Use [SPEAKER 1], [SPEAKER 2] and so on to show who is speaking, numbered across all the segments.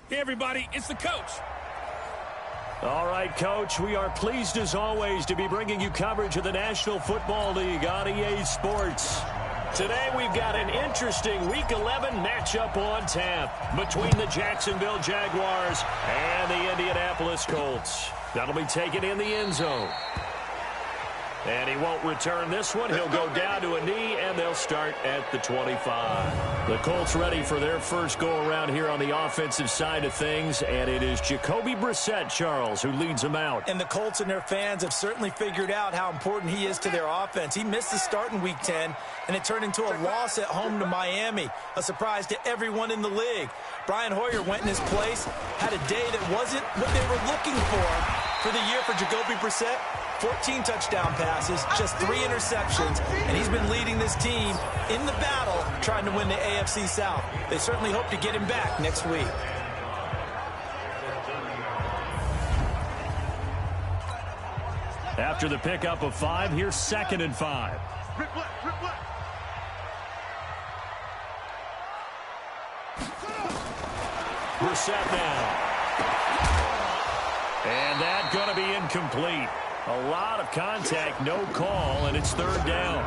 [SPEAKER 1] Hey, everybody, it's the coach.
[SPEAKER 2] All right, Coach, we are pleased as always to be bringing you coverage of the National Football League on EA Sports. Today we've got an interesting Week 11 matchup on tap between the Jacksonville Jaguars and the Indianapolis Colts. That'll be taken in the end zone. And he won't return this one. He'll go down to a knee, and they'll start at the 25. The Colts ready for their first go-around here on the offensive side of things, and it is Jacoby Brissett, Charles, who leads them out.
[SPEAKER 3] And the Colts and their fans have certainly figured out how important he is to their offense. He missed the start in Week 10, and it turned into a loss at home to Miami, a surprise to everyone in the league. Brian Hoyer went in his place, had a day that wasn't what they were looking for the year for Jacoby Brissett. 14 touchdown passes, just 3 interceptions, and he's been leading this team in the battle trying to win the AFC South. They certainly hope to get him back next week.
[SPEAKER 2] After the pickup of 5, here's 2nd and 5. Brissett now. And that's going to be incomplete. A lot of contact, no call, and it's 3rd down.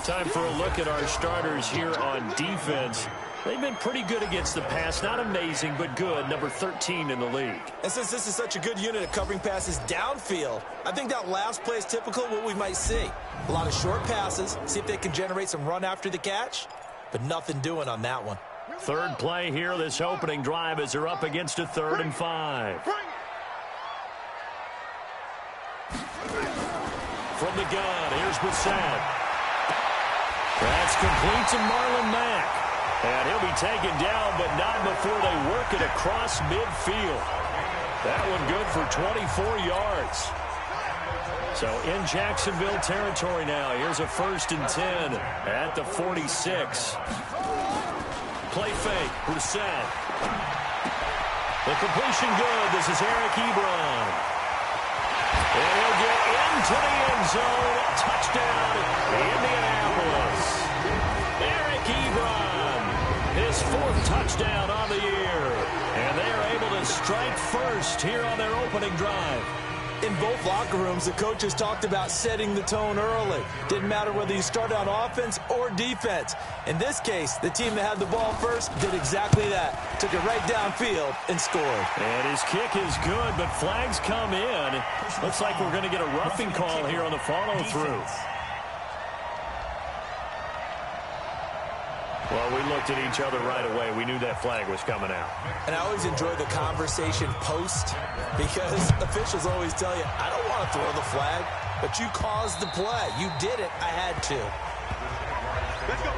[SPEAKER 2] Time for a look at our starters here on defense. They've been pretty good against the pass. Not amazing, but good. Number 13 in the league.
[SPEAKER 3] And since this is such a good unit of covering passes downfield, I think that last play is typical of what we might see. A lot of short passes, see if they can generate some run after the catch, but nothing doing on that one.
[SPEAKER 2] 3rd play here, this opening drive, as they're up against a 3rd and 5. From the gun, here's Brissett. That's complete to Marlon Mack. And he'll be taken down, but not before they work it across midfield. That one good for 24 yards. So in Jacksonville territory now. Here's a 1st and 10 at the 46. Play fake, Brissett. The completion good. This is Eric Ebron. And he'll get into the end zone. Touchdown, Indianapolis. Eric Ebron, his 4th touchdown on the year. And they are able to strike first here on their opening drive.
[SPEAKER 3] In both locker rooms, the coaches talked about setting the tone early. Didn't matter whether you start on offense or defense. In this case, the team that had the ball first did exactly that. Took it right downfield and scored.
[SPEAKER 2] And his kick is good, but flags come in. Looks like we're going to get a roughing call here on the follow-through. Well, we looked at each other right away. We knew that flag was coming out.
[SPEAKER 3] And I always enjoy the conversation post because officials always tell you, I don't want to throw the flag, but you caused the play. You did it. I had to. Let's go.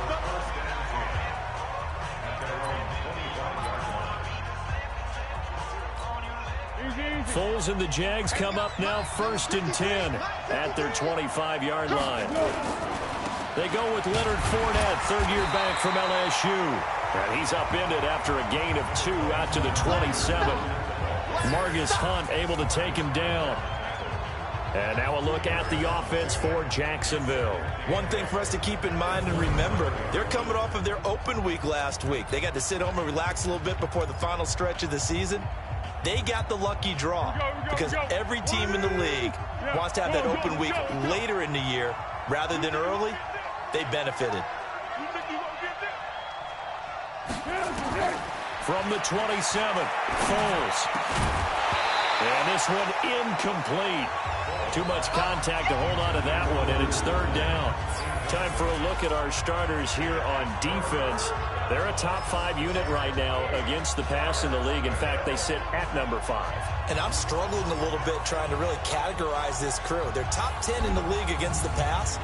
[SPEAKER 2] Foles and the Jags come up now 1st and 10 at their 25-yard line. They go with Leonard Fournette, 3rd-year back from LSU. And he's upended after a gain of 2 out to the 27. Margus Hunt able to take him down. And now a look at the offense for Jacksonville.
[SPEAKER 3] One thing for us to keep in mind and remember, they're coming off of their open week last week. They got to sit home and relax a little bit before the final stretch of the season. They got the lucky draw because every team in the league wants to have that open week later in the year rather than early. They benefited.
[SPEAKER 2] From the 27, Foles. And this one incomplete. Too much contact to hold on to that one, and it's 3rd down. Time for a look at our starters here on defense. They're a top 5 unit right now against the pass in the league. In fact, they sit at number 5.
[SPEAKER 3] And I'm struggling a little bit trying to really categorize this crew. They're top 10 in the league against the pass,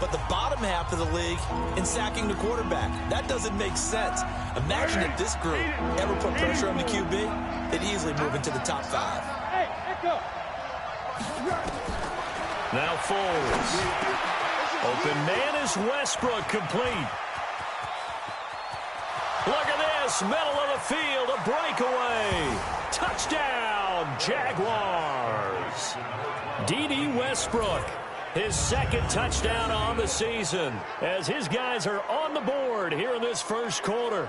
[SPEAKER 3] but the bottom half of the league in sacking the quarterback. That doesn't make sense. Imagine if this group ever put pressure on the QB, they'd easily move into the top 5.
[SPEAKER 2] Now Foles. Open man is Westbrook, complete. Look at this, middle of the field, a breakaway. Touchdown, Jaguars. D.D. Westbrook, his 2nd touchdown on the season, as his guys are on the board here in this first quarter.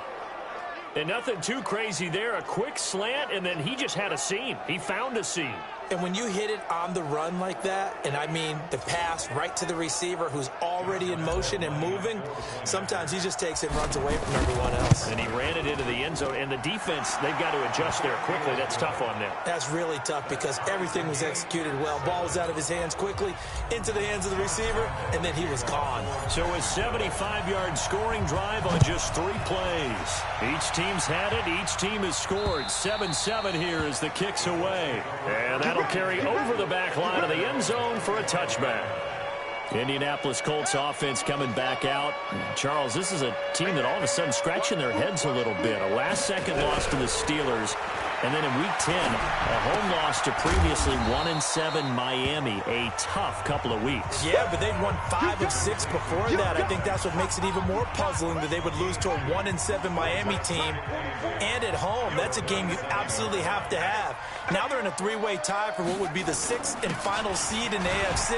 [SPEAKER 2] And nothing too crazy there. A quick slant, and then he just had a seam. He found a seam.
[SPEAKER 3] And when you hit it on the run like that, and I mean the pass right to the receiver who's already in motion and moving, sometimes he just takes it and runs away from everyone else.
[SPEAKER 2] And he ran it into the end zone. And the defense, they've got to adjust there quickly. That's tough on them.
[SPEAKER 3] That's really tough because everything was executed well. Ball was out of his hands quickly, into the hands of the receiver, and then he was gone.
[SPEAKER 2] So a 75-yard scoring drive on just 3 plays. Each team's had it. Each team has scored. 7-7 here as the kick's away. And that'll carry over the back line of the end zone for a touchback. Indianapolis Colts offense coming back out. Charles, this is a team that all of a sudden scratching their heads a little bit. A last-second loss to the Steelers. And then in Week 10, a home loss to previously 1-7 Miami. A tough couple of weeks.
[SPEAKER 3] Yeah, but they'd won 5 of 6 before that. I think that's what makes it even more puzzling that they would lose to a 1-7 Miami team. And at home, that's a game you absolutely have to have. Now they're in a 3-way tie for what would be the 6th and final seed in the AFC.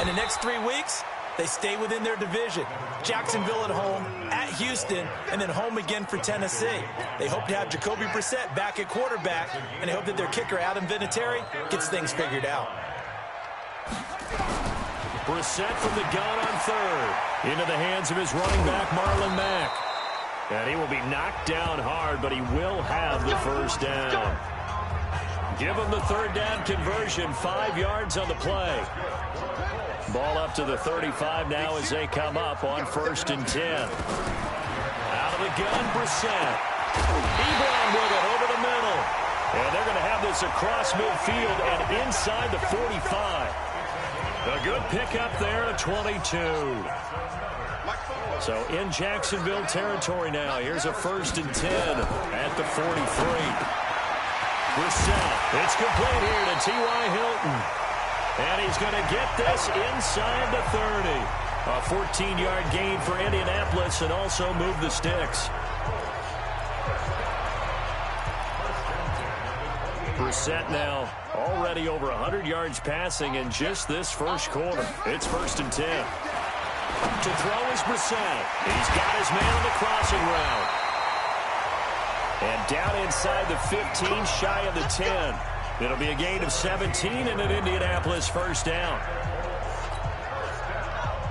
[SPEAKER 3] And the next 3 weeks, they stay within their division. Jacksonville at home, at Houston, and then home again for Tennessee. They hope to have Jacoby Brissett back at quarterback, and they hope that their kicker, Adam Vinatieri, gets things figured out.
[SPEAKER 2] Brissett from the gun on third. Into the hands of his running back, Marlon Mack. And he will be knocked down hard, but he will have the first down. Give him the third down conversion, 5 yards on the play. Ball up to the 35 now as they come up on 1st and 10. Out of the gun, Brissett. Ebron with it over the middle. And they're going to have this across midfield and inside the 45. A good pickup there at 22. So in Jacksonville territory now. Here's a 1st and 10 at the 43. Brissett. It's complete here to T.Y. Hilton. And he's going to get this inside the 30. A 14-yard gain for Indianapolis and also move the sticks. Brissett now already over 100 yards passing in just this first quarter. It's 1st and 10. To throw is Brissett. He's got his man on the crossing route. And down inside the 15, shy of the 10. It'll be a gain of 17 and an Indianapolis first down.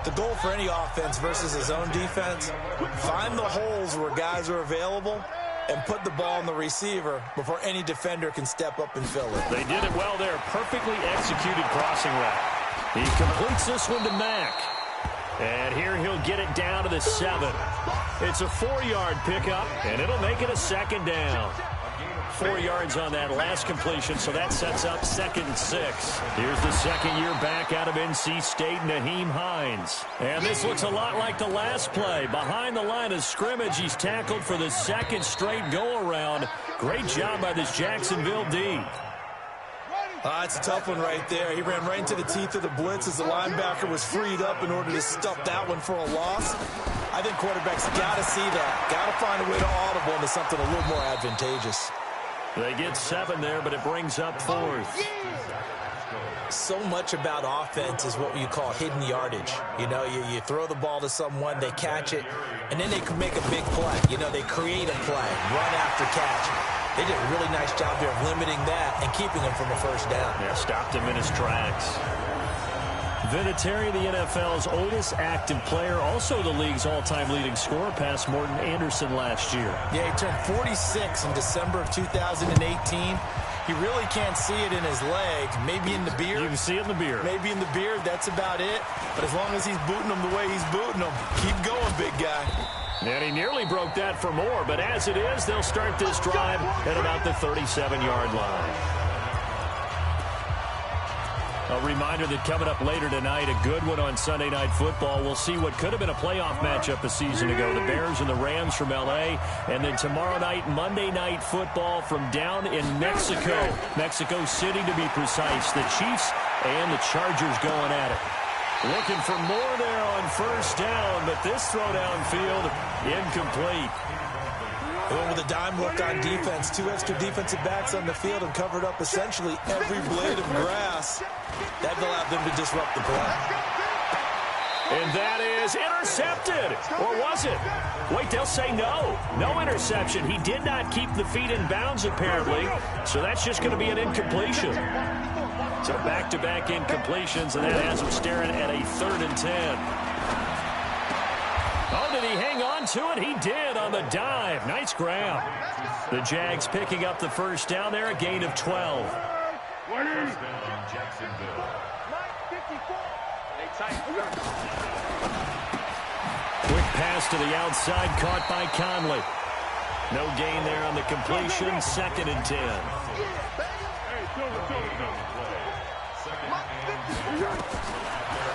[SPEAKER 3] The goal for any offense versus his own defense, find the holes where guys are available and put the ball on the receiver before any defender can step up and fill it.
[SPEAKER 2] They did it well there. Perfectly executed crossing route. He completes this one to Mack. And here he'll get it down to the 7. It's a 4-yard pickup, and it'll make it a 2nd down. 4 yards on that last completion, so that sets up 2nd and 6. Here's the second year back out of NC State, Nyheim Hines. And this looks a lot like the last play. Behind the line of scrimmage, he's tackled for the 2nd straight go-around. Great job by this Jacksonville D.
[SPEAKER 3] It's a tough one right there. He ran right into the teeth of the blitz as the linebacker was freed up in order to stuff that one for a loss. I think quarterbacks got to see that. Got to find a way to audible into something a little more advantageous.
[SPEAKER 2] They get 7 there, but it brings up 4th.
[SPEAKER 3] So much about offense is what you call hidden yardage. You know, you throw the ball to someone, they catch it, and then they can make a big play. You know, they create a play, run after catch. They did a really nice job there of limiting that and keeping him from a first down.
[SPEAKER 2] Yeah, stopped him in his tracks. Vinatieri, the NFL's oldest active player, also the league's all-time leading scorer, past Morton Anderson last year.
[SPEAKER 3] Yeah, he turned 46 in December of 2018. He really can't see it in his leg, maybe in the beard.
[SPEAKER 2] You can see it in the beard.
[SPEAKER 3] Maybe in the beard, that's about it. But as long as he's booting them the way he's booting them, keep going, big guy.
[SPEAKER 2] And he nearly broke that for more, but as it is, they'll start this drive at about the 37-yard line. A reminder that coming up later tonight, a good one on Sunday Night Football. We'll see what could have been a playoff matchup a season ago. The Bears and the Rams from L.A. And then tomorrow night, Monday Night Football from down in Mexico. Mexico City, to be precise. The Chiefs and the Chargers going at it. Looking for more there on first down, but this throw downfield incomplete.
[SPEAKER 3] They went with a dime look on defense. 2 extra defensive backs on the field and covered up essentially every blade of grass. That allowed them to disrupt the play.
[SPEAKER 2] And that is intercepted. Or was it? Wait, they'll say no. No interception. He did not keep the feet in bounds, apparently. So that's just going to be an incompletion. So back-to-back incompletions, and that has him staring at a 3rd and 10. Oh, did he hang on to it? He did on the dive. Nice grab. The Jags picking up the first down there, a gain of 12. Quick pass to the outside, caught by Conley. No gain there on the completion, 2nd and 10.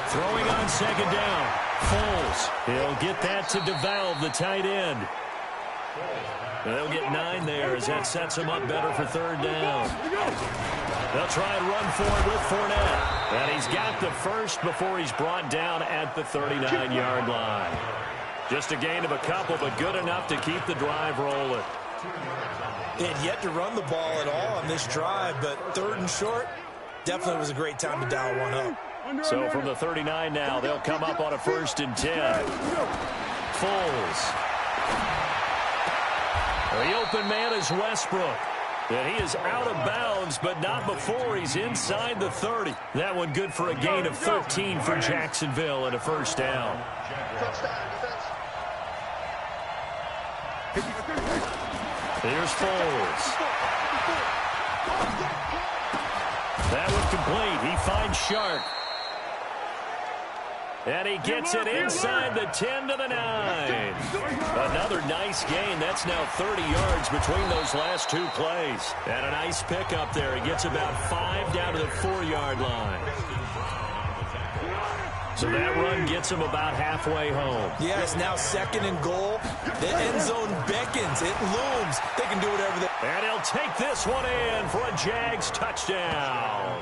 [SPEAKER 2] Throwing on 2nd down. Foles. He'll get that to DeValve, the tight end. They'll get 9 there as that sets him up better for 3rd down. They'll try and run for it with Fournette. And he's got the first before he's brought down at the 39-yard line. Just a gain of a couple, but good enough to keep the drive rolling.
[SPEAKER 3] They had yet to run the ball at all on this drive, but 3rd and short, definitely was a great time to dial one up.
[SPEAKER 2] So from the 39 now, they'll come up on a 1st and 10. Foles. The open man is Westbrook. And he is out of bounds, but not before he's inside the 30. That one good for a gain of 13 for Jacksonville and a 1st down. Here's Foles. That one complete. He finds Sharp. And he gets it inside the 10 to the 9. Another nice gain. That's now 30 yards between those last 2 plays. And a nice pickup there. He gets about 5 down to the 4-yard line. So that run gets him about halfway home.
[SPEAKER 3] Yeah, it's now 2nd and goal. The end zone beckons. It looms. They can do whatever they...
[SPEAKER 2] And he'll take this one in for a Jags touchdown.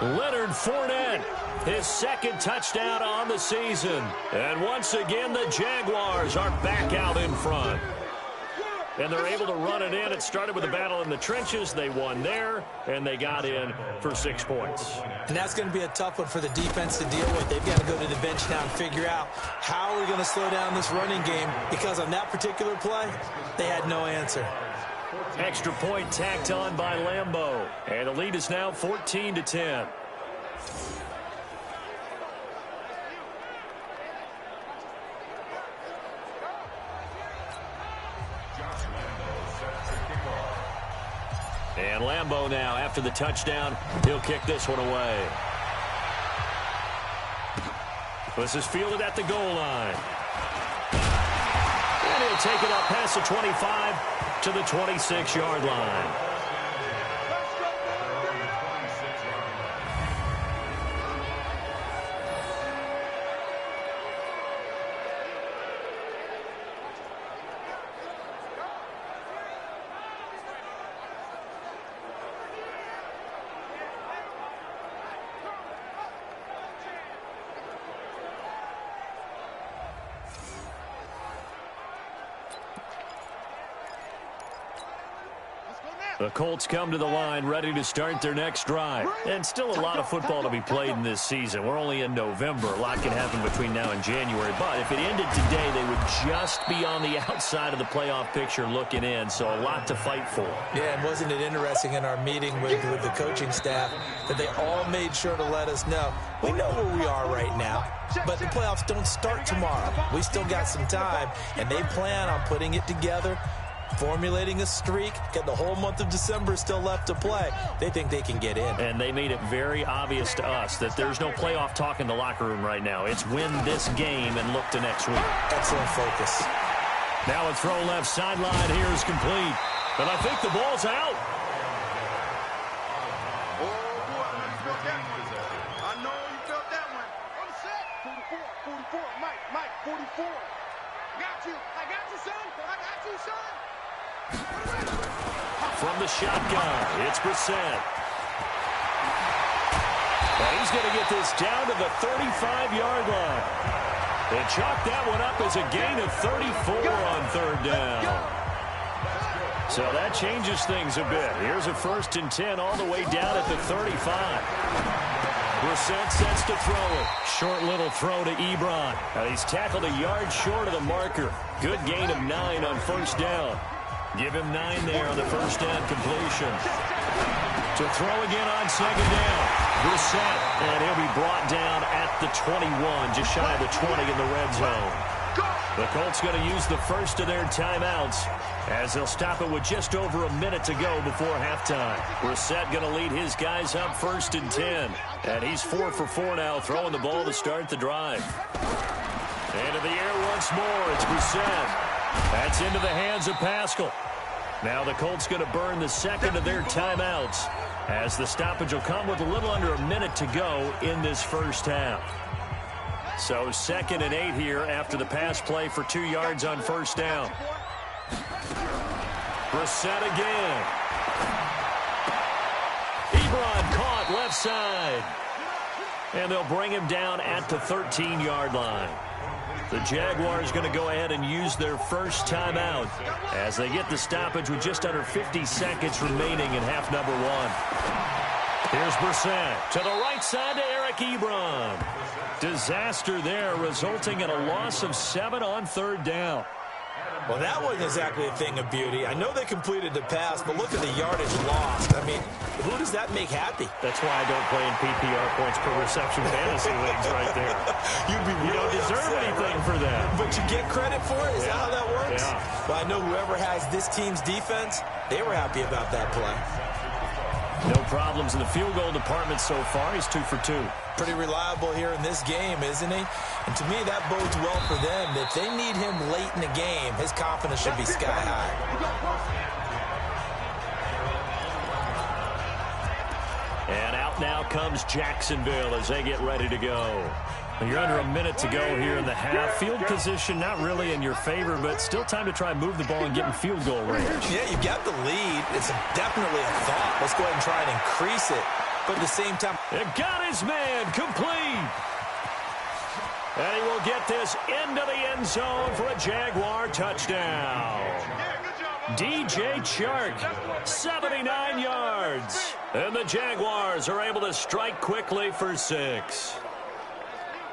[SPEAKER 2] Leonard Fournette, his 2nd touchdown on the season. And once again, the Jaguars are back out in front. And they're able to run it in. It started with a battle in the trenches. They won there, and they got in for 6 points.
[SPEAKER 3] And that's going to be a tough one for the defense to deal with. They've got to go to the bench now and figure out how we're going to slow down this running game, because on that particular play, they had no answer.
[SPEAKER 2] Extra point tacked on by Lambeau. And the lead is now 14-10. And Lambeau now, after the touchdown, he'll kick this one away. This is fielded at the goal line. And he'll take it up past the 25 to the 26-yard line. The Colts come to the line ready to start their next drive. And still a lot of football to be played in this season. We're only in November. A lot can happen between now and January. But if it ended today, they would just be on the outside of the playoff picture looking in. So a lot to fight for.
[SPEAKER 3] Yeah, and wasn't it interesting in our meeting with the coaching staff that they all made sure to let us know, we know where we are right now, but the playoffs don't start tomorrow. We still got some time, and they plan on putting it together, formulating a streak. Got the whole month of December still left to play. They think they can get in.
[SPEAKER 2] And they made it very obvious to us that there's no playoff talk in the locker room right now. It's win this game and look to next week.
[SPEAKER 3] Excellent focus.
[SPEAKER 2] Now a throw left sideline here is complete. But I think the ball's out.
[SPEAKER 1] I know you felt that one. I'm set. 44, Mike, 44. Got you. I got you, son. I got you, son.
[SPEAKER 2] From the shotgun, it's Brissett. Now he's going to get this down to the 35-yard line. They chalk that one up as a gain of 34 on 3rd down. So that changes things a bit. Here's a 1st and 10 all the way down at the 35. Brissett sets to throw it. Short little throw to Ebron. And he's tackled a yard short of the marker. Good gain of 9 on first down. Give him 9 there on the first down completion. To throw again on second down. Brissett, and he'll be brought down at the 21, just shy of the 20 in the red zone. The Colts going to use the first of their timeouts as they'll stop it with just over a minute to go before halftime. Brissett going to lead his guys up 1st and 10. And he's 4 for 4 now, throwing the ball to start the drive. Into the air once more. It's Brissett. That's into the hands of Pascal. Now the Colts going to burn the second of their timeouts as the stoppage will come with a little under a minute to go in this first half. So 2nd and 8 here after the pass play for 2 yards on first down. Brissett again. Ebron caught left side. And they'll bring him down at the 13-yard line. The Jaguars going to go ahead and use their first timeout as they get the stoppage with just under 50 seconds remaining in half number 1. Here's Brissett to the right side to Eric Ebron. Disaster there, resulting in a loss of 7 on 3rd down.
[SPEAKER 3] Well, that wasn't exactly a thing of beauty. I know they completed the pass, but look at the yardage lost. I mean, who does that make happy?
[SPEAKER 2] That's why I don't play in PPR points per reception fantasy leagues right there. You don't deserve anything for that.
[SPEAKER 3] But you get credit for it? Is that how that works?
[SPEAKER 2] Yeah.
[SPEAKER 3] Well, I know whoever has this team's defense, they were happy about that play.
[SPEAKER 2] No problems in the field goal department so far. He's 2 for 2.
[SPEAKER 3] Pretty reliable here in this game, isn't he? And to me, that bodes well for them. If they need him late in the game, his confidence should be sky high.
[SPEAKER 2] And out now comes Jacksonville as they get ready to go. You're under a minute to go here in the half. Field position not really in your favor, but still time to try and move the ball and get in field goal range.
[SPEAKER 3] Yeah, you got the lead. It's definitely a thought. Let's go ahead and try and increase it. But at the same time,
[SPEAKER 2] it got his man complete. And he will get this into the end zone for a Jaguar touchdown. DJ Chark, 79 yards. And the Jaguars are able to strike quickly for 6.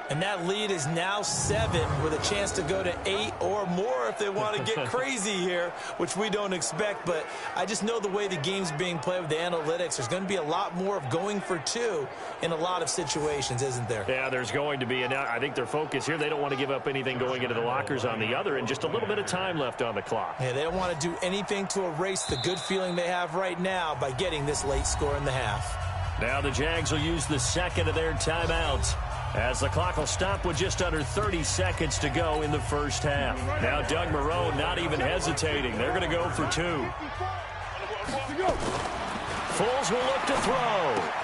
[SPEAKER 3] And that lead is now 7 with a chance to go to 8 or more if they want to get crazy here, which we don't expect. But I just know the way the game's being played with the analytics, there's going to be a lot more of going for 2 in a lot of situations, isn't there?
[SPEAKER 2] Yeah, there's going to be. And I think their focus here, they don't want to give up anything going into the lockers on the other, and just a little bit of time left on the clock.
[SPEAKER 3] Yeah, they don't want to do anything to erase the good feeling they have right now by getting this late score in the half.
[SPEAKER 2] Now the Jags will use the second of their timeouts as the clock will stop with just under 30 seconds to go in the first half. Now Doug Marrone not even hesitating. They're going to go for 2. Foles will look to throw.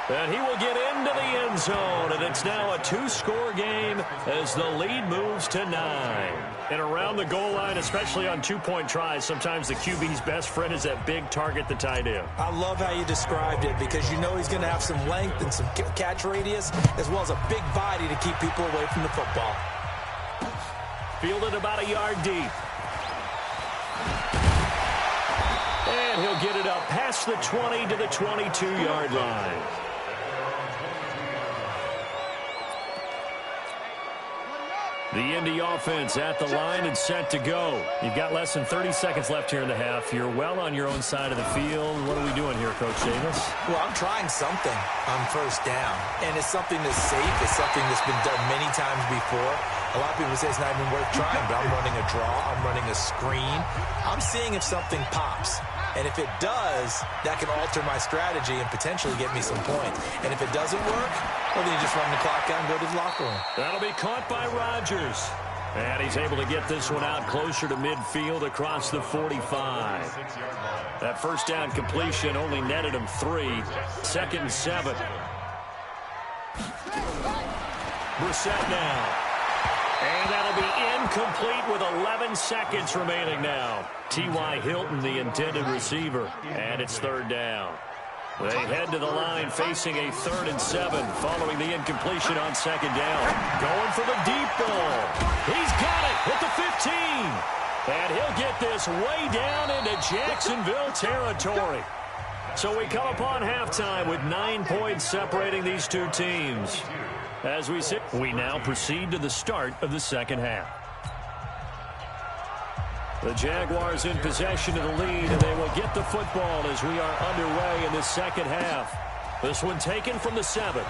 [SPEAKER 2] And he will get into the end zone. And it's now a 2-score game as the lead moves to 9. And around the goal line, especially on 2-point tries, sometimes the QB's best friend is that big target, the tight end.
[SPEAKER 3] I love how you described it because you know he's going to have some length and some catch radius as well as a big body to keep people away from the football.
[SPEAKER 2] Fielded about a yard deep. And he'll get it up past the 20 to the 22-yard line. The Indy offense at the line and set to go. You've got less than 30 seconds left here in the half. You're well on your own side of the field. What are we doing here, Coach Davis?
[SPEAKER 3] Well, I'm trying something on first down, and it's something that's safe. It's something that's been done many times before. A lot of people say it's not even worth trying, but I'm running a draw. I'm running a screen. I'm seeing if something pops. And if it does, that can alter my strategy and potentially get me some points. And if it doesn't work, well, then you just run the clock out and go to the locker room.
[SPEAKER 2] That'll be caught by Rodgers. And he's able to get this one out closer to midfield across the 45. That first down completion only netted him 3. 2nd and 7. Brissett now. And that'll be incomplete with 11 seconds remaining now. T.Y. Hilton, the intended receiver. And it's 3rd down. They head to the line facing a 3rd and 7 following the incompletion on 2nd down. Going for the deep ball. He's got it at the 15. And he'll get this way down into Jacksonville territory. So we come upon halftime with 9 points separating these two teams. As we now proceed to the start of the second half. The Jaguars in possession of the lead, and they will get the football as we are underway in the second half. This one taken from the 7.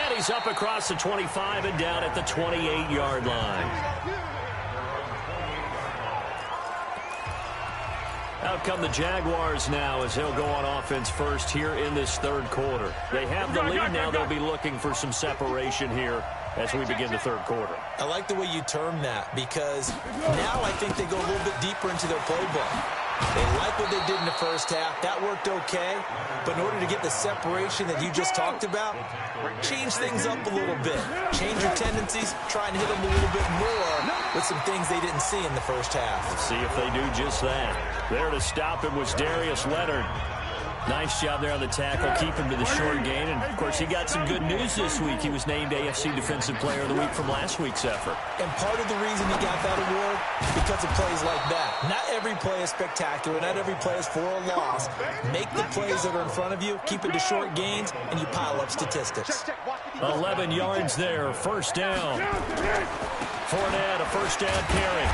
[SPEAKER 2] And he's up across the 25 and down at the 28-yard line. Out come the Jaguars now as they'll go on offense first here in this third quarter. They have the lead now. They'll be looking for some separation here as we begin the third quarter.
[SPEAKER 3] I like the way you term that because now I think they go a little bit deeper into their playbook. They like what they did in the first half. That worked okay. But in order to get the separation that you just talked about, change things up a little bit. Change your tendencies. Try and hit them a little bit more with some things they didn't see in the first half.
[SPEAKER 2] Let's see if they do just that. There to stop him was Darius Leonard. Nice job there on the tackle. Keep him to the short gain. And, of course, he got some good news this week. He was named AFC Defensive Player of the Week from last week's effort.
[SPEAKER 3] And part of the reason he got that award is because of plays like that. Not every play is spectacular. Not every play is for a loss. Make the plays that are in front of you. Keep it to short gains, and you pile up statistics.
[SPEAKER 2] 11 yards there. First down. Fournette, a first down carry.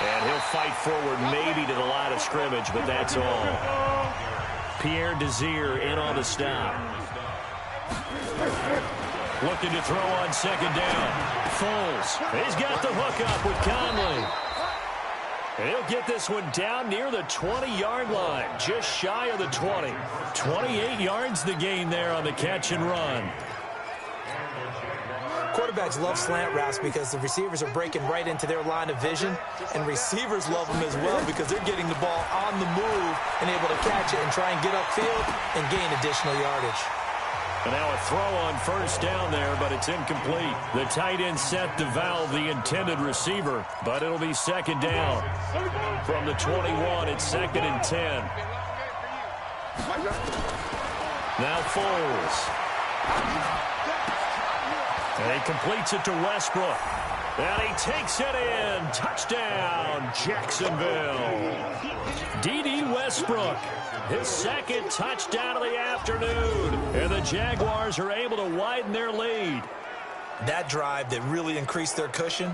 [SPEAKER 2] And he'll fight forward maybe to the line of scrimmage, but that's all. Pierre Desir in on the stop. Looking to throw on second down. Foles. He's got the hook up with Conley. And he'll get this one down near the 20-yard line. Just shy of the 20. 28 yards the gain there on the catch and run.
[SPEAKER 3] Quarterbacks love slant routes because the receivers are breaking right into their line of vision, and receivers love them as well because they're getting the ball on the move and able to catch it and try and get upfield and gain additional yardage.
[SPEAKER 2] And now a throw on first down there, but it's incomplete. The tight end set to valve the intended receiver, but it'll be second down. From the 21, it's second and 10. Now Foles. And he completes it to Westbrook. And he takes it in. Touchdown, Jacksonville. D.D. Westbrook, his second touchdown of the afternoon. And the Jaguars are able to widen their lead.
[SPEAKER 3] That drive that really increased their cushion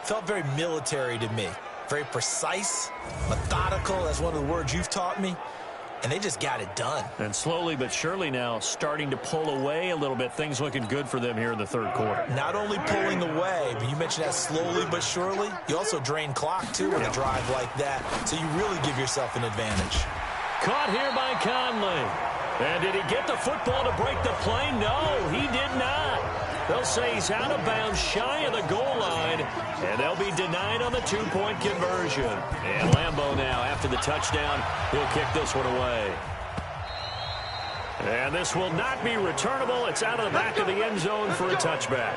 [SPEAKER 3] felt very military to me. Very precise, methodical. That's one of the words you've taught me. And they just got it done.
[SPEAKER 2] And slowly but surely now starting to pull away a little bit. Things looking good for them here in the third quarter.
[SPEAKER 3] Not only pulling away, but you mentioned that slowly but surely. You also drain clock, too, with a drive like that. So you really give yourself an advantage.
[SPEAKER 2] Caught here by Conley. And did he get the football to break the play? No, he did not. They'll say he's out of bounds shy of the goal line, and they'll be denied on the two-point conversion. And Lambeau now, after the touchdown, he'll kick this one away. And this will not be returnable. It's out of the back of the end zone for a touchback.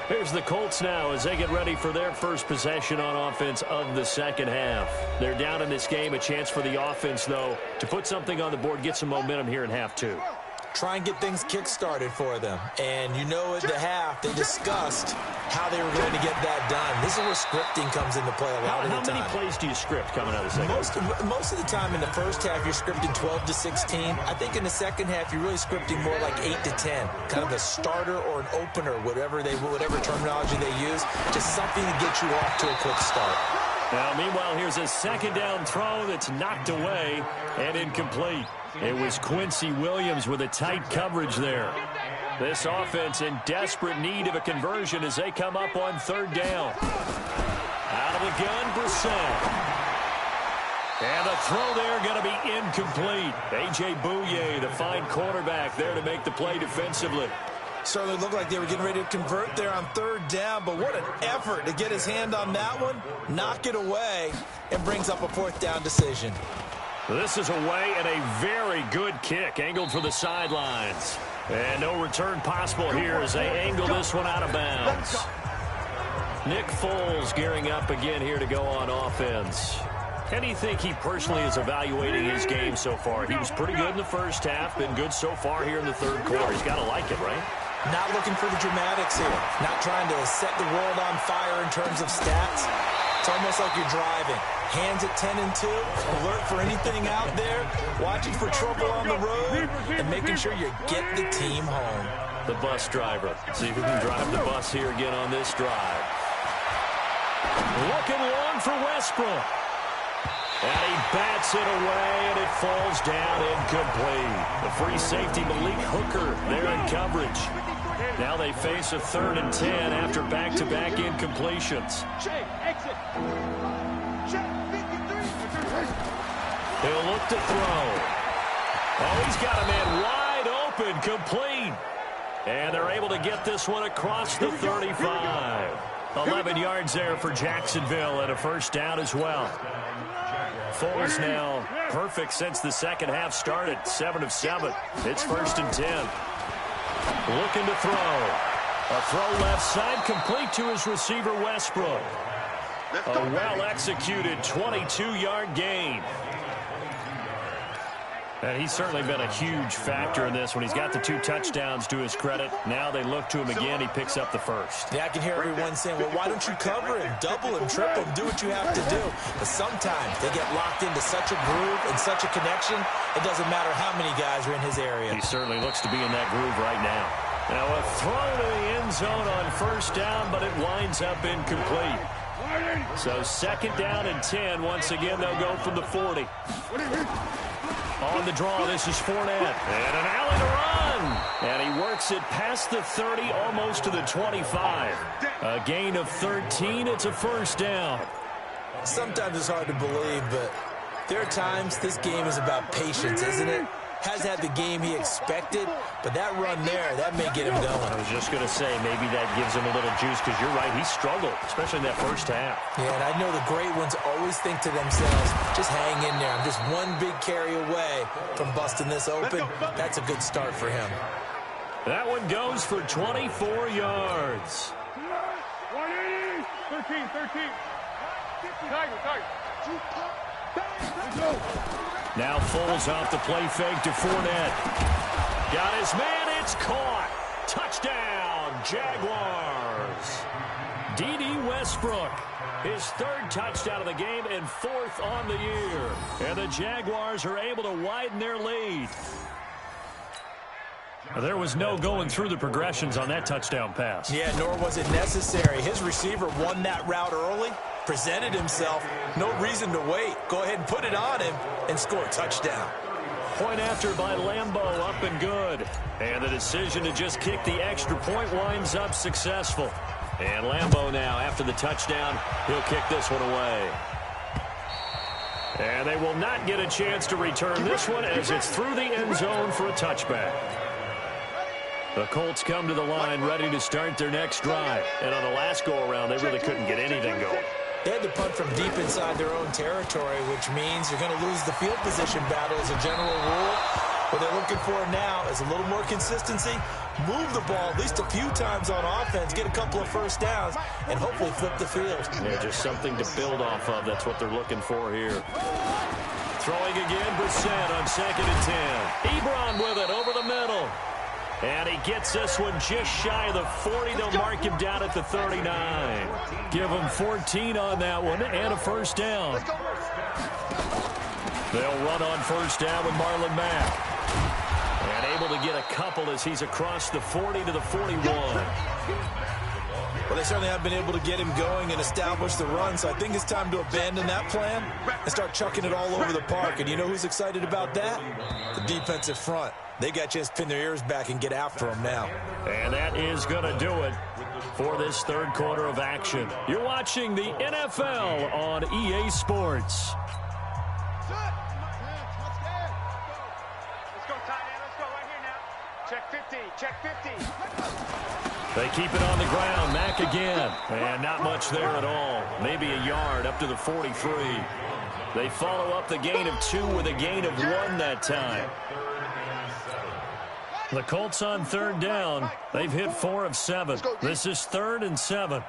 [SPEAKER 2] Here's the Colts now as they get ready for their first possession on offense of the second half. They're down in this game. A chance for the offense, though, to put something on the board, get some momentum here in half two.
[SPEAKER 3] Try and get things kick-started for them. And you know at the half, they discussed how they were going to get that done. This is where scripting comes into play a lot of the time.
[SPEAKER 2] How many plays do you script coming out of the second half?
[SPEAKER 3] Most of the time in the first half, you're scripting 12 to 16. I think in the second half, you're really scripting more like 8 to 10. Kind of a starter or an opener, whatever terminology they use. Just something to get you off to a quick start.
[SPEAKER 2] Now, meanwhile, here's a second down throw that's knocked away and incomplete. It was Quincy Williams with a tight coverage there. This offense in desperate need of a conversion as they come up on third down. Out of the gun, Brissett. And the throw there going to be incomplete. A.J. Bouye, the fine quarterback, there to make the play defensively.
[SPEAKER 3] Certainly looked like they were getting ready to convert there on third down, but what an effort to get his hand on that one, knock it away, and brings up a fourth down decision.
[SPEAKER 2] This is away and a very good kick, angled for the sidelines. And no return possible here as they angle this one out of bounds. Nick Foles gearing up again here to go on offense. How do you think he personally is evaluating his game so far? He was pretty good in the first half, been good so far here in the third quarter. He's got to like it, right?
[SPEAKER 3] Not looking for the dramatics here. Not trying to set the world on fire in terms of stats. It's almost like you're driving. Hands at 10 and 2, alert for anything out there, watching for trouble on the road, and making sure you get the team home.
[SPEAKER 2] The bus driver. See who can drive the bus here again on this drive. Looking long for Westbrook. And he bats it away, and it falls down incomplete. The free safety, Malik Hooker, there in coverage. Now they face a 3rd and 10 after back-to-back incompletions. He'll look to throw. Oh, he's got a man wide open, complete. And they're able to get this one across the 35. 11 yards there for Jacksonville and a first down as well. Foles now perfect since the second half started. 7 of 7. It's 1st and 10. Looking to throw. A throw left side, complete to his receiver, Westbrook. A well-executed 22-yard gain. And he's certainly been a huge factor in this when he's got the 2 touchdowns to his credit. Now they look to him again. He picks up the first.
[SPEAKER 3] Yeah, I can hear everyone saying, well, why don't you cover him, double him, triple him, do what you have to do. But sometimes they get locked into such a groove and such a connection, it doesn't matter how many guys are in his area.
[SPEAKER 2] He certainly looks to be in that groove right now. Now a throw to the end zone on first down, but it winds up incomplete. So 2nd down and 10. Once again, they'll go from the 40. On the draw, this is Fournette. And an alley to run. And he works it past the 30, almost to the 25. A gain of 13. It's a first down.
[SPEAKER 3] Sometimes it's hard to believe, but there are times this game is about patience, isn't it? Has had the game he expected, but that run there, that may get him going.
[SPEAKER 2] I was just going to say, maybe that gives him a little juice, because you're right, he struggled, especially in that first half.
[SPEAKER 3] Yeah, and I know the great ones always think to themselves, just hang in there. I'm just one big carry away from busting this open. That's a good start for him.
[SPEAKER 2] That one goes for 24 yards.
[SPEAKER 1] 13. Tiger.
[SPEAKER 2] Now Foles off the play fake to Fournette. Got his man, it's caught. Touchdown, Jaguars. D.D. Westbrook, his 3rd touchdown of the game and 4th on the year. And the Jaguars are able to widen their lead. There was no going through the progressions on that touchdown pass.
[SPEAKER 3] Yeah, nor was it necessary. His receiver won that route early, presented himself, no reason to wait. Go ahead and put it on him and score a touchdown.
[SPEAKER 2] Point after by Lambeau, up and good. And the decision to just kick the extra point winds up successful. And Lambeau now, after the touchdown, he'll kick this one away. And they will not get a chance to return this one as it's through the end zone for a touchback. The Colts come to the line ready to start their next drive. And on the last go-around, they really couldn't get anything going.
[SPEAKER 3] They had to punt from deep inside their own territory, which means you're going to lose the field position battle as a general rule. What they're looking for now is a little more consistency, move the ball at least a few times on offense, get a couple of first downs, and hopefully flip the field.
[SPEAKER 2] Yeah, just something to build off of. That's what they're looking for here. Throwing again, Brissett on 2nd and 10. Ebron with it over the middle. And he gets this one just shy of the 40. They'll mark him down at the 39. Give him 14 on that one and a first down. They'll run on first down with Marlon Mack. And able to get a couple as he's across the 40 to the 41.
[SPEAKER 3] Well, they certainly have been able to get him going and establish the run, so I think it's time to abandon that plan and start chucking it all over the park. And you know who's excited about that? The defensive front. They got a chance to pin their ears back and get after him now.
[SPEAKER 2] And that is going to do it for this 3rd quarter of action. You're watching the NFL on EA Sports.
[SPEAKER 1] Let's go, tight end. Let's go right here now. Check 50. Check 50.
[SPEAKER 2] They keep it on the ground. Mack again. And not much there at all. Maybe a yard up to the 43. They follow up the gain of 2 with a gain of 1 that time. The Colts on 3rd down. They've hit 4 of 7. This is 3rd and 7.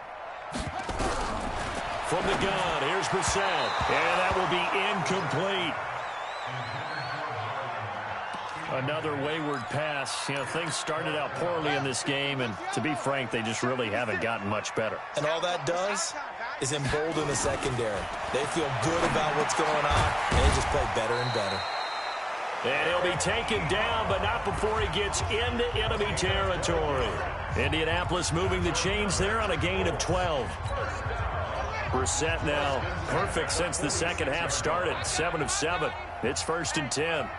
[SPEAKER 2] From the gun, here's Brissett. And that will be incomplete. Another wayward pass. You know, things started out poorly in this game, and to be frank, they just really haven't gotten much better.
[SPEAKER 3] And all that does, is embolden the secondary. They feel good about what's going on, and they just play better and better.
[SPEAKER 2] And he'll be taken down, but not before he gets into enemy territory. Indianapolis moving the chains there on a gain of 12. Brissett now perfect since the second half started, 7 of 7. It's 1st and 10.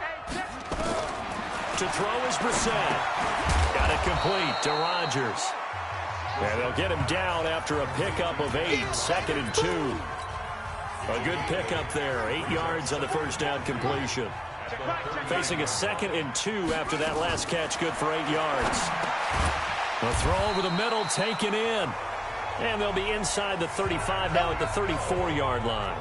[SPEAKER 2] To throw is Brissett. Got it complete to Rodgers. And they'll get him down after a pickup of 8, 2nd and 2. A good pickup there, 8 yards on the first down completion. Facing a 2nd and 2 after that last catch, good for 8 yards. A throw over the middle, taken in. And they'll be inside the 35 now at the 34-yard line.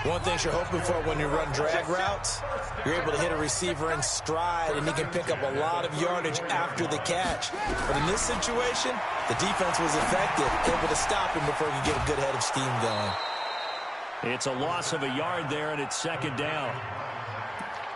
[SPEAKER 3] One thing you're hoping for when you run drag routes, you're able to hit a receiver in stride, and he can pick up a lot of yardage after the catch. But in this situation, the defense was effective, able to stop him before he could get a good head of steam going.
[SPEAKER 2] It's a loss of a yard there, and it's 2nd down.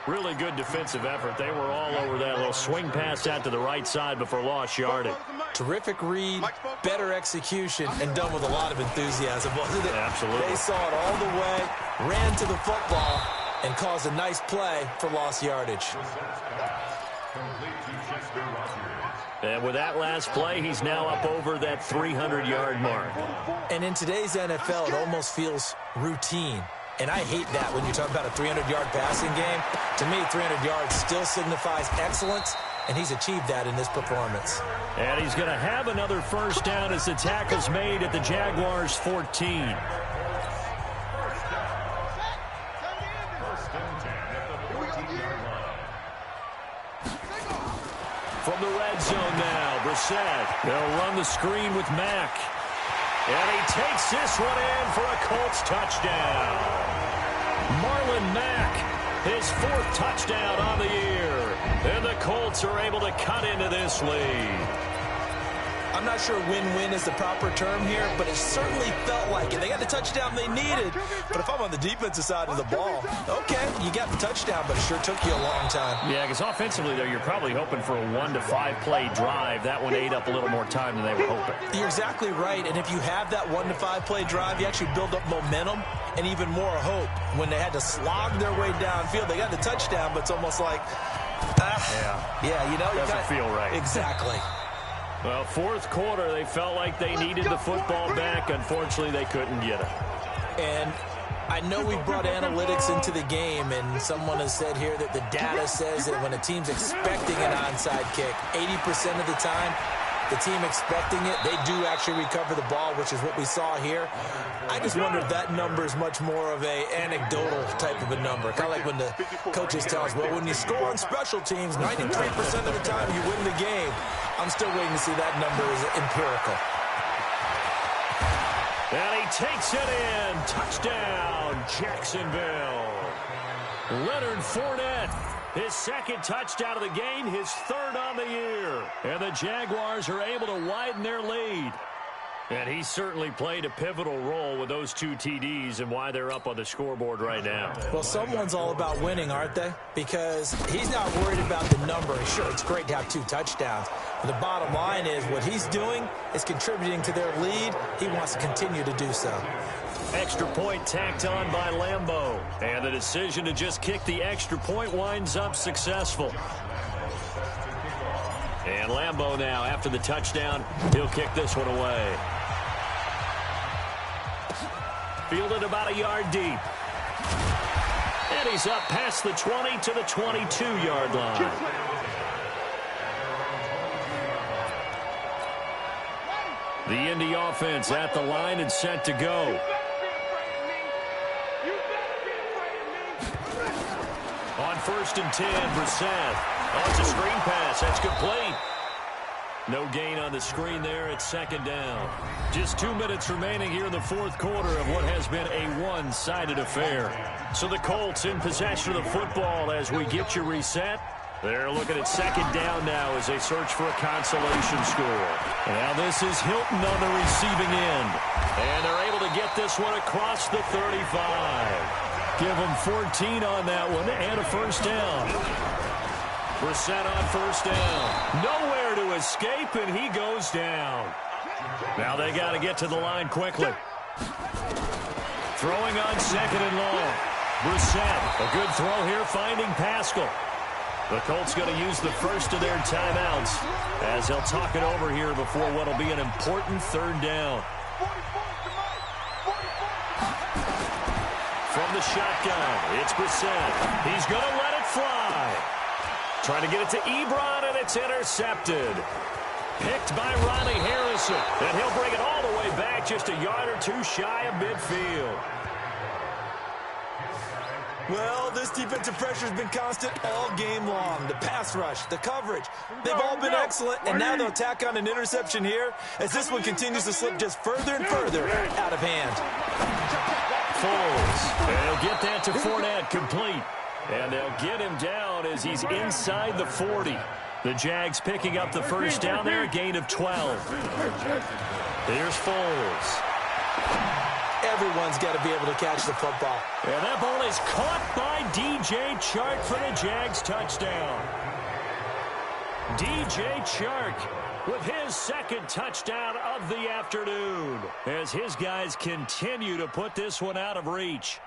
[SPEAKER 2] Really good defensive effort. They were all over that little swing pass out to the right side before lost yardage.
[SPEAKER 3] Terrific read, better execution, and done with a lot of enthusiasm, wasn't it?
[SPEAKER 2] Absolutely.
[SPEAKER 3] They saw it all the way, ran to the football, and caused a nice play for lost yardage.
[SPEAKER 2] And with that last play, he's now up over that 300-yard mark.
[SPEAKER 3] And in today's NFL, it almost feels routine. And I hate that when you talk about a 300-yard passing game. To me, 300 yards still signifies excellence, and he's achieved that in this performance.
[SPEAKER 2] And he's going to have another first down as the tackle's made at the Jaguars' 14. From the red zone now, Brissett. They'll run the screen with Mack. And he takes this one in for a Colts touchdown. Marlon Mack, his 4th touchdown on the year. And the Colts are able to cut into this lead.
[SPEAKER 3] I'm not sure win-win is the proper term here, but it certainly felt like it. They got the touchdown they needed. But if I'm on the defensive side of the ball, okay, you got the touchdown, but it sure took you a long time.
[SPEAKER 2] Yeah, because offensively, though, you're probably hoping for a 1 to 5 play drive. That one ate up a little more time than they were hoping.
[SPEAKER 3] You're exactly right, and if you have that 1 to 5 play drive, you actually build up momentum and even more hope. When they had to slog their way downfield, they got the touchdown, but it's almost like, yeah, you know,
[SPEAKER 2] doesn't feel right.
[SPEAKER 3] Exactly.
[SPEAKER 2] Well, 4th quarter, they felt like they needed the football back. Unfortunately, they couldn't get it.
[SPEAKER 3] And I know we brought analytics into the game, and someone has said here that the data says that when a team's expecting an onside kick, 80% of the time, the team expecting it, they do actually recover the ball, which is what we saw here. I just wonder if that number is much more of a anecdotal type of a number. Kind of like when the coaches tell us, well, when you score on special teams, 93% of the time you win the game. I'm still waiting to see that number is empirical.
[SPEAKER 2] And he takes it in. Touchdown, Jacksonville. Leonard Fournette, his 2nd touchdown of the game, his 3rd on the year. And the Jaguars are able to widen their lead. And he certainly played a pivotal role with those 2 TDs and why they're up on the scoreboard right now.
[SPEAKER 3] Well, someone's all about winning, aren't they? Because he's not worried about the number. Sure, it's great to have 2 touchdowns. But the bottom line is what he's doing is contributing to their lead. He wants to continue to do so.
[SPEAKER 2] Extra point tacked on by Lambeau. And the decision to just kick the extra point winds up successful. And Lambeau now, after the touchdown, he'll kick this one away. Fielded about a yard deep. And he's up past the 20 to the 22-yard line. The Indy offense at the line and set to go. On 1st and 10, Brissett. Oh, it's a screen pass. That's complete. No gain on the screen there. It's 2nd down. Just 2 minutes remaining here in the 4th quarter of what has been a one-sided affair. So the Colts in possession of the football as we get you reset. They're looking at 2nd down now as they search for a consolation score. Now this is Hilton on the receiving end. And they're able to get this one across the 35. Give them 14 on that one and a first down. Brissett on 1st down. Nowhere to escape, and he goes down. Now they got to get to the line quickly. Throwing on second and long. Brissett, a good throw here, finding Pascal. The Colts going to use the first of their timeouts as they'll talk it over here before what will be an important third down. From the shotgun, it's Brissett. He's going to let it fly. Trying to get it to Ebron, and it's intercepted. Picked by Ronnie Harrison. And he'll bring it all the way back just a yard or two shy of midfield.
[SPEAKER 3] Well, this defensive pressure has been constant all game long. The pass rush, the coverage, they've all been excellent, and now they'll tack on an interception here as this one continues to slip just further and further out of hand.
[SPEAKER 2] Foles, and he'll get that to Fournette, complete. And they'll get him down as he's inside the 40. The Jags picking up the first down there, a gain of 12. Here's Foles.
[SPEAKER 3] Everyone's got to be able to catch the football.
[SPEAKER 2] And that ball is caught by DJ Chark for the Jags touchdown. DJ Chark with his second touchdown of the afternoon as his guys continue to put this one out of reach.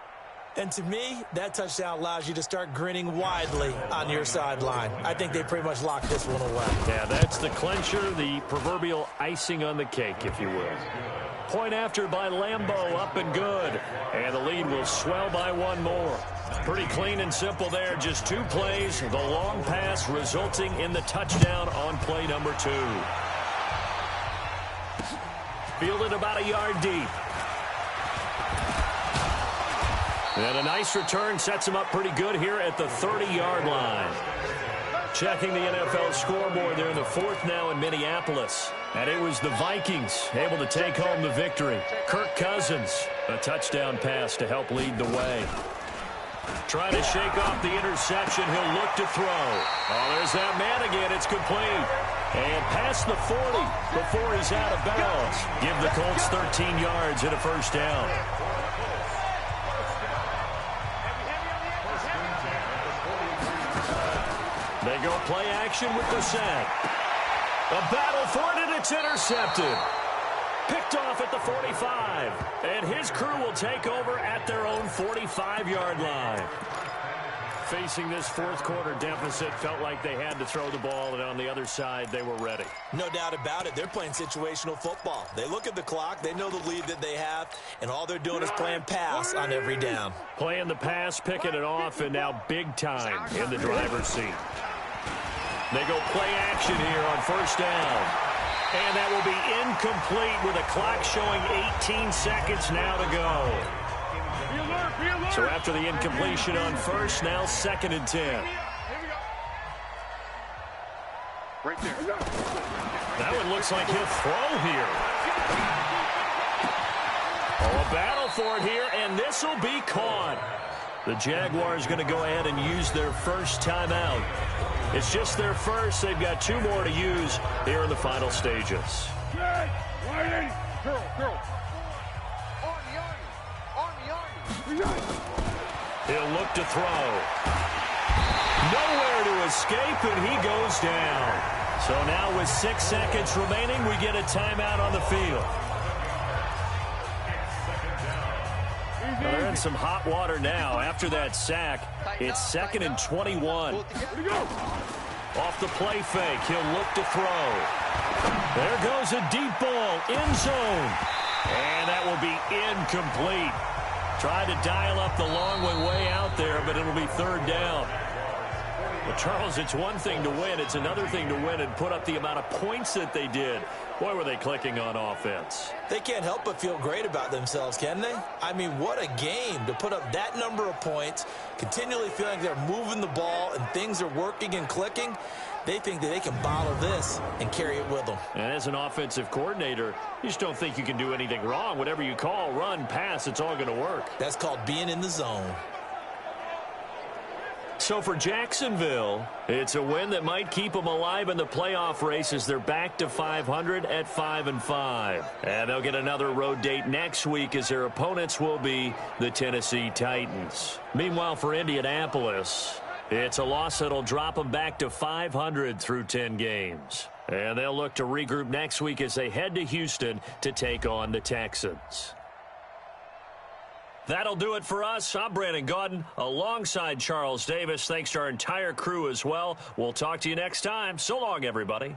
[SPEAKER 3] And to me, that touchdown allows you to start grinning widely on your sideline. I think they pretty much locked this one away.
[SPEAKER 2] Yeah, that's the clincher, the proverbial icing on the cake, if you will. Point after by Lambeau, up and good. And the lead will swell by one more. Pretty clean and simple there. Just two plays. The long pass resulting in the touchdown on play number 2. Fielded about a yard deep. And a nice return sets him up pretty good here at the 30-yard line. Checking the NFL scoreboard there in the fourth now in Minneapolis. And it was the Vikings able to take home the victory. Kirk Cousins, a touchdown pass to help lead the way. Trying to shake off the interception. He'll look to throw. Oh, there's that man again. It's complete. And past the 40 before he's out of bounds. Give the Colts 13 yards and a first down. They go play action with the sack. A battle for it, and it's intercepted. Picked off at the 45. And his crew will take over at their own 45-yard line. Facing this fourth quarter deficit, felt like they had to throw the ball, and on the other side, they were ready.
[SPEAKER 3] No doubt about it. They're playing situational football. They look at the clock. They know the lead that they have, and all they're doing is playing pass on every down.
[SPEAKER 2] Playing the pass, picking it off, and now big time in the driver's seat. They go play action here on first down. And that will be incomplete with a clock showing 18 seconds now to go. So after the incompletion on first, now 2nd and 10.
[SPEAKER 1] Right there.
[SPEAKER 2] That one looks like he'll throw here. Oh, a battle for it here, and this will be caught. The Jaguars going to go ahead and use their first timeout. It's just their first. They've got 2 more to use here in the final stages. He'll look to throw. Nowhere to escape, and he goes down. So now with 6 seconds remaining, we get a timeout on the field. Well, they're in some hot water now. After that sack, it's 2nd and 21. Off the play fake, he'll look to throw. There goes a deep ball, end zone. And that will be incomplete. Tried to dial up the long one way out there, but it'll be 3rd down. Well, Charles, it's one thing to win. It's another thing to win and put up the amount of points that they did. Boy, were they clicking on offense.
[SPEAKER 3] They can't help but feel great about themselves, can they? I mean, what a game to put up that number of points, continually feeling like they're moving the ball and things are working and clicking. They think that they can bottle this and carry it with them.
[SPEAKER 2] And as an offensive coordinator, you just don't think you can do anything wrong. Whatever you call, run, pass, it's all going to work.
[SPEAKER 3] That's called being in the zone.
[SPEAKER 2] So for Jacksonville, it's a win that might keep them alive in the playoff race as they're back to 500 at 5-5. And they'll get another road date next week as their opponents will be the Tennessee Titans. Meanwhile, for Indianapolis, it's a loss that'll drop them back to 500 through 10 games. And they'll look to regroup next week as they head to Houston to take on the Texans. That'll do it for us. I'm Brandon Gaudin alongside Charles Davis. Thanks to our entire crew as well. We'll talk to you next time. So long, everybody.